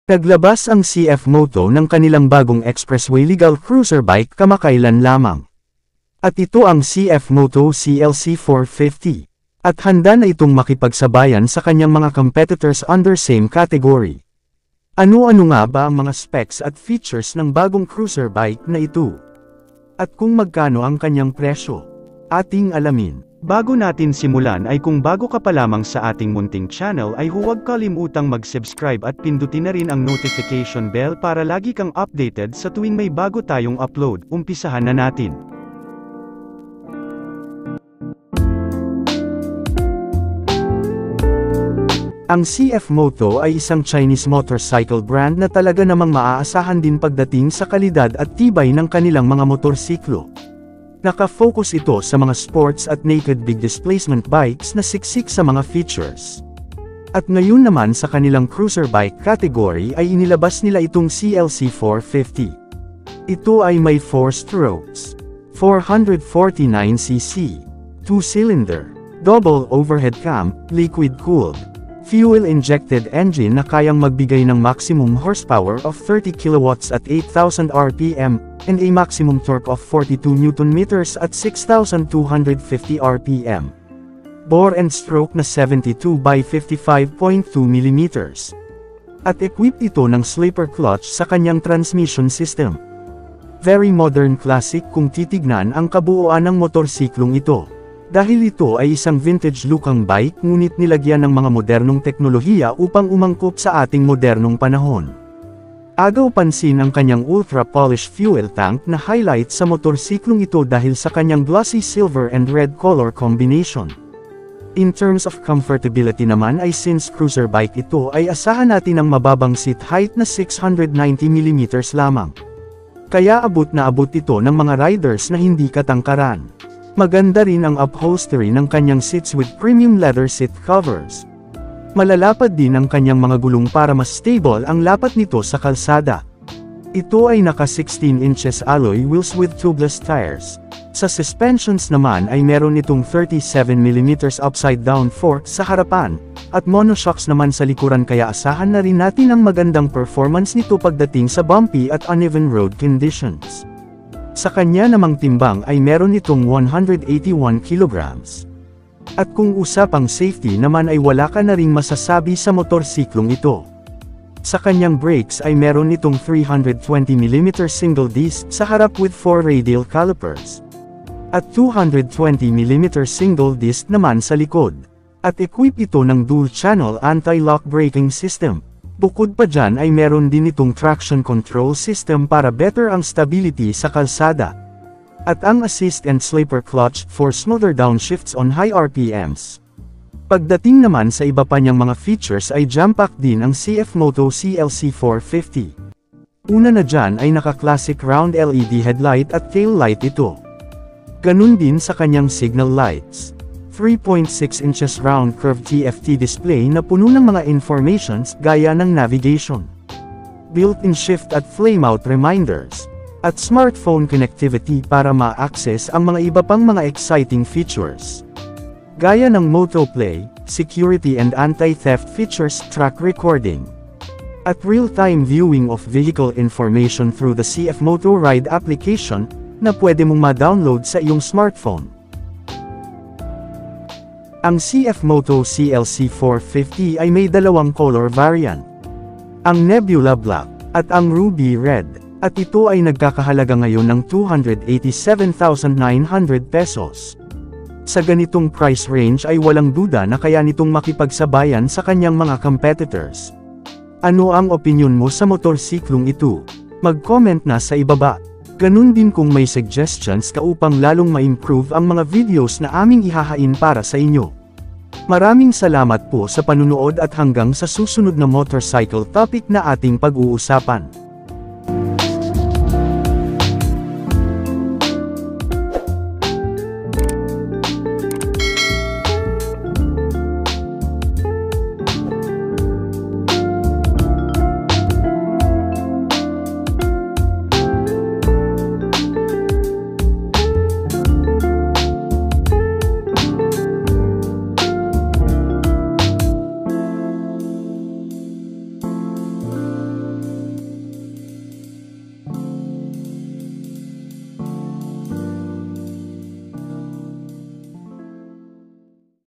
Naglabas ang CF Moto ng kanilang bagong expressway legal cruiser bike kamakailan lamang. At ito ang CF Moto CLC 450. At handa na itong makipagsabayan sa kanyang mga competitors under same category. Ano-ano nga ba ang mga specs at features ng bagong cruiser bike na ito? At kung magkano ang kanyang presyo? Ating alamin. Bago natin simulan ay kung bago ka pa lamang sa ating munting channel ay huwag kalimutang mag-subscribe at pindutin na rin ang notification bell para lagi kang updated sa tuwing may bago tayong upload. Umpisahan na natin. Ang CF Moto ay isang Chinese motorcycle brand na talaga namang maaasahan din pagdating sa kalidad at tibay ng kanilang mga motorsiklo. Naka-focus ito sa mga sports at naked big displacement bikes na siksik sa mga features. At ngayon naman sa kanilang cruiser bike category ay inilabas nila itong CLC 450. Ito ay may 4 strokes, 449cc, 2-cylinder, double overhead cam, liquid-cooled, fuel-injected engine na kayang magbigay ng maximum horsepower of 30 kilowatts at 8,000 RPM, and a maximum torque of 42 Nm at 6,250 RPM. Bore and stroke na 72 by 55.2 mm. At equipped ito ng slipper clutch sa kanyang transmission system. Very modern classic kung titignan ang kabuuan ng motorsiklong ito. Dahil ito ay isang vintage look-ang bike ngunit nilagyan ng mga modernong teknolohiya upang umangkop sa ating modernong panahon. Agaw pansin ang kanyang ultra-polished fuel tank na highlight sa motorsiklong ito dahil sa kanyang glossy silver and red color combination. In terms of comfortability naman ay since cruiser bike ito ay asahan natin ang mababang seat height na 690 mm lamang. Kaya abot na abot ito ng mga riders na hindi katangkaran. Maganda rin ang upholstery ng kanyang seats with premium leather seat covers. Malalapad din ang kanyang mga gulong para mas stable ang lapat nito sa kalsada. Ito ay naka 16 inches alloy wheels with tubeless tires. Sa suspensions naman ay meron itong 37 mm upside down fork sa harapan, at monoshocks naman sa likuran kaya asahan na rin natin ang magandang performance nito pagdating sa bumpy at uneven road conditions. Sa kanya namang timbang ay meron itong 181 kilograms. At kung usapang safety naman ay wala ka na ring masasabi sa motorsiklong ito. Sa kanyang brakes ay meron itong 320 mm single disc sa harap with 4 radial calipers. At 220 mm single disc naman sa likod. At equip ito ng dual-channel anti-lock braking system. Bukod pa dyan ay meron din itong traction control system para better ang stability sa kalsada. At ang assist and slipper clutch for smoother downshifts on high RPMs. Pagdating naman sa iba pa niyang mga features ay jam-pack din ang CF Moto CLC 450. Una na dyan ay naka-classic round LED headlight at tail light ito. Ganun din sa kanyang signal lights. 3.6 inches round curved TFT display na puno ng mga informations gaya ng navigation, built-in shift at flame-out reminders, at smartphone connectivity para ma-access ang mga iba pang mga exciting features. Gaya ng MotoPlay, security and anti-theft features, track recording, at real-time viewing of vehicle information through the CF Moto Ride application na pwede mong ma-download sa iyong smartphone. Ang CF Moto CLC 450 ay may dalawang color variant. Ang Nebula Black, at ang Ruby Red, at ito ay nagkakahalaga ngayon ng 287,900 pesos. Sa ganitong price range ay walang duda na kaya nitong makipagsabayan sa kanyang mga competitors. Ano ang opinyon mo sa motorsiklong ito? Mag-comment na sa ibaba. Ganun din kung may suggestions ka upang lalong ma-improve ang mga videos na aming ihahain para sa inyo. Maraming salamat po sa panunood at hanggang sa susunod na motorcycle topic na ating pag-uusapan.